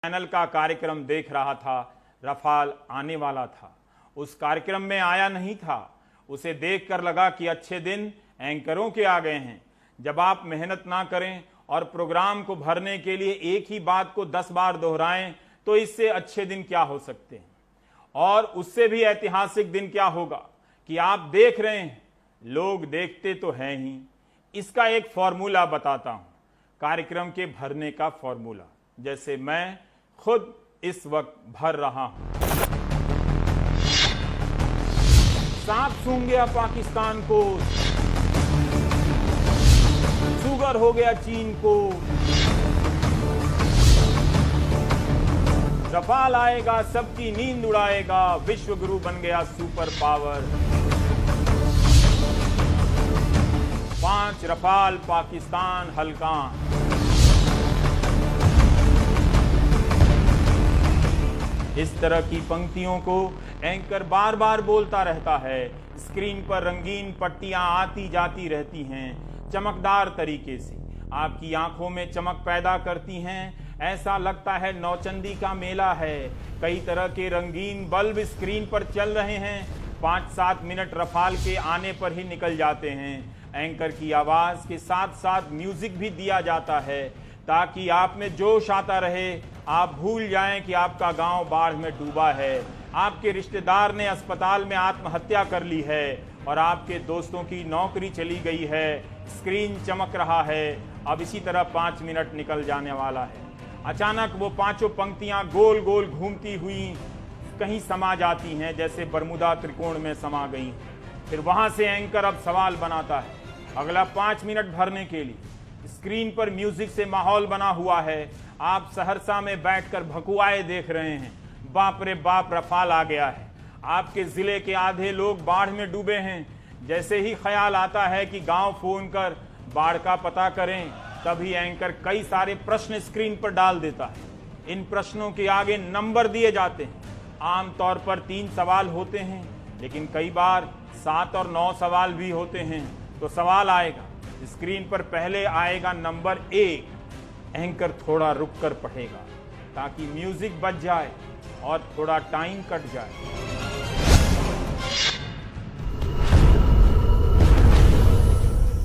Channel का कार्यक्रम देख रहा था। रफाल आने वाला था, उस कार्यक्रम में आया नहीं था। उसे देखकर लगा कि अच्छे दिन एंकरों के आ गए हैं। जब आप मेहनत ना करें और प्रोग्राम को भरने के लिए एक ही बात को 10 बार दोहराएं तो इससे अच्छे दिन क्या हो सकते हैं। और उससे भी ऐतिहासिक दिन क्या होगा कि आप देख रहे हैं, लोग देखते तो हैं ही। इसका एक फॉर्मूला बताता हूं, कार्यक्रम के भरने का फॉर्मूला, जैसे मैं खुद इस वक्त भर रहा हूं। सांप सूंघ गया पाकिस्तान को, शुगर हो गया चीन को, रफाल आएगा सबकी नींद उड़ाएगा, विश्व गुरु बन गया सुपर पावर। 5 रफाल पाकिस्तान हल्कान। इस तरह की पंक्तियों को एंकर बार बार बोलता रहता है। स्क्रीन पर रंगीन पट्टियां आती जाती रहती हैं, चमकदार तरीके से आपकी आंखों में चमक पैदा करती हैं। ऐसा लगता है नौचंदी का मेला है। कई तरह के रंगीन बल्ब स्क्रीन पर चल रहे हैं। 5-7 मिनट रफाल के आने पर ही निकल जाते हैं। एंकर की आवाज के साथ साथ म्यूजिक भी दिया जाता है ताकि आप में जोश आता रहे। आप भूल जाएं कि आपका गांव बाढ़ में डूबा है, आपके रिश्तेदार ने अस्पताल में आत्महत्या कर ली है और आपके दोस्तों की नौकरी चली गई है। स्क्रीन चमक रहा है। अब इसी तरह 5 मिनट निकल जाने वाला है। अचानक वो 5 पंक्तियां गोल गोल घूमती हुई कहीं समा जाती हैं, जैसे बरमुदा त्रिकोण में समा गई। फिर वहां से एंकर अब सवाल बनाता है अगला 5 मिनट भरने के लिए। स्क्रीन पर म्यूजिक से माहौल बना हुआ है। आप सहरसा में बैठकर भकुआए देख रहे हैं। बाप रे बाप, रफाल आ गया है। आपके जिले के आधे लोग बाढ़ में डूबे हैं। जैसे ही ख्याल आता है कि गांव फोन कर बाढ़ का पता करें, तभी एंकर कई सारे प्रश्न स्क्रीन पर डाल देता है। इन प्रश्नों के आगे नंबर दिए जाते हैं। आमतौर पर 3 सवाल होते हैं, लेकिन कई बार 7 और 9 सवाल भी होते हैं। तो सवाल आएगा, स्क्रीन पर पहले आएगा नंबर 1। एंकर थोड़ा रुक कर पढ़ेगा ताकि म्यूजिक बच जाए और थोड़ा टाइम कट जाए।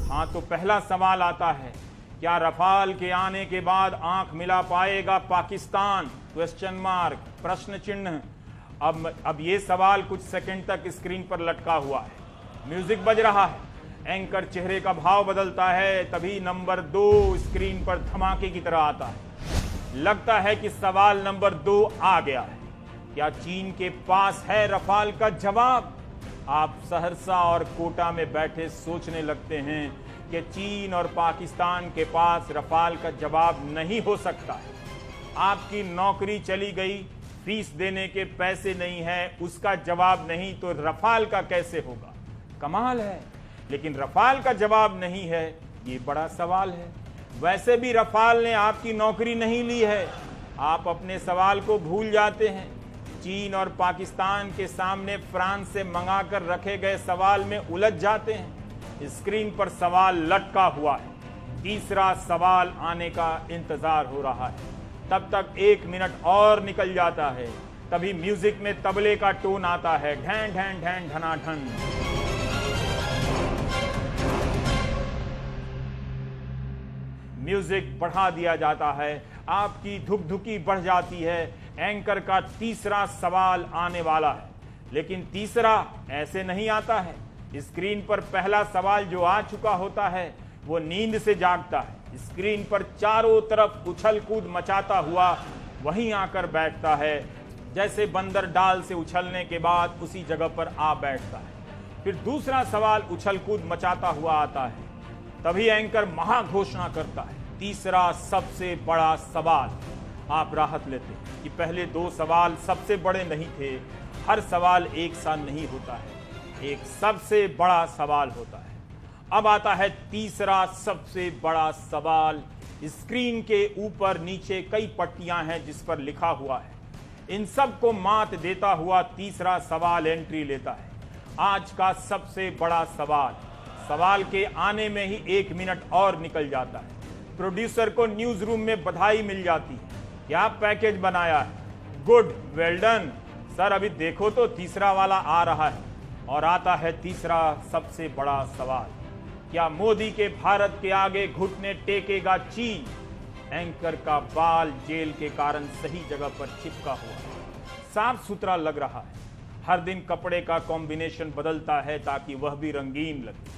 हाँ, तो पहला सवाल आता है, क्या रफाल के आने के बाद आंख मिला पाएगा पाकिस्तान? क्वेश्चन मार्क, प्रश्न चिन्ह। अब ये सवाल कुछ सेकंड तक स्क्रीन पर लटका हुआ है। म्यूजिक बज रहा है, एंकर चेहरे का भाव बदलता है। तभी नंबर 2 स्क्रीन पर धमाके की तरह आता है। लगता है कि सवाल नंबर 2 आ गया है। क्या चीन के पास है रफाल का जवाब? आप सहरसा और कोटा में बैठे सोचने लगते हैं कि चीन और पाकिस्तान के पास रफाल का जवाब नहीं हो सकता है। आपकी नौकरी चली गई, फीस देने के पैसे नहीं है, उसका जवाब नहीं तो रफाल का कैसे होगा? कमाल है। लेकिन रफाल का जवाब नहीं है, ये बड़ा सवाल है। वैसे भी रफाल ने आपकी नौकरी नहीं ली है। आप अपने सवाल को भूल जाते हैं। चीन और पाकिस्तान के सामने फ्रांस से मंगाकर रखे गए सवाल में उलझ जाते हैं। स्क्रीन पर सवाल लटका हुआ है। तीसरा सवाल आने का इंतजार हो रहा है। तब तक 1 मिनट और निकल जाता है। तभी म्यूजिक में तबले का टोन आता है, ढैन ढैन ढैन ढनाढन। म्यूजिक बढ़ा दिया जाता है। आपकी धुकधुकी बढ़ जाती है। एंकर का तीसरा सवाल आने वाला है, लेकिन तीसरा ऐसे नहीं आता है। स्क्रीन पर पहला सवाल जो आ चुका होता है वो नींद से जागता है। स्क्रीन पर चारों तरफ उछल कूद मचाता हुआ वहीं आकर बैठता है, जैसे बंदर डाल से उछलने के बाद उसी जगह पर आ बैठता है। फिर दूसरा सवाल उछल कूद मचाता हुआ आता है। तभी एंकर महाघोषणा करता है, तीसरा सबसे बड़ा सवाल। आप राहत लेते हैं कि पहले 2 सवाल सबसे बड़े नहीं थे। हर सवाल एक सा नहीं होता है, एक सबसे बड़ा सवाल होता है। अब आता है तीसरा सबसे बड़ा सवाल। स्क्रीन के ऊपर नीचे कई पट्टियां हैं जिस पर लिखा हुआ है। इन सब को मात देता हुआ तीसरा सवाल एंट्री लेता है। आज का सबसे बड़ा सवाल। सवाल के आने में ही 1 मिनट और निकल जाता है। प्रोड्यूसर को न्यूज रूम में बधाई मिल जाती है। क्या पैकेज बनाया है, गुड, वेल डन सर। अभी देखो तो तीसरा वाला आ रहा है और आता है तीसरा सबसे बड़ा सवाल, क्या मोदी के भारत के आगे घुटने टेकेगा चीन? एंकर का बाल जेल के कारण सही जगह पर चिपका हुआ है, साफ सुथरा लग रहा है। हर दिन कपड़े का कॉम्बिनेशन बदलता है ताकि वह भी रंगीन लगे।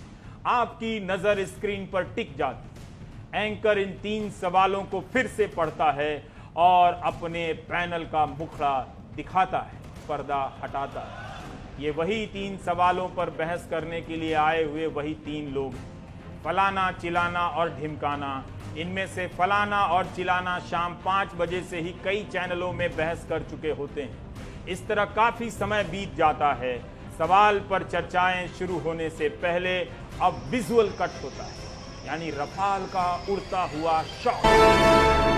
आपकी नजर स्क्रीन पर टिक जाती। एंकर इन 3 सवालों को फिर से पढ़ता है और अपने पैनल का मुखड़ा दिखाता है, पर्दा हटाता है। ये वही 3 सवालों पर बहस करने के लिए आए हुए वही 3 लोग, फलाना, चिलाना और ढिमकाना। इनमें से फलाना और चिलाना शाम 5 बजे से ही कई चैनलों में बहस कर चुके होते हैं। इस तरह काफी समय बीत जाता है। सवाल पर चर्चाएं शुरू होने से पहले अब विजुअल कट होता है, यानी रफाल का उड़ता हुआ शॉट।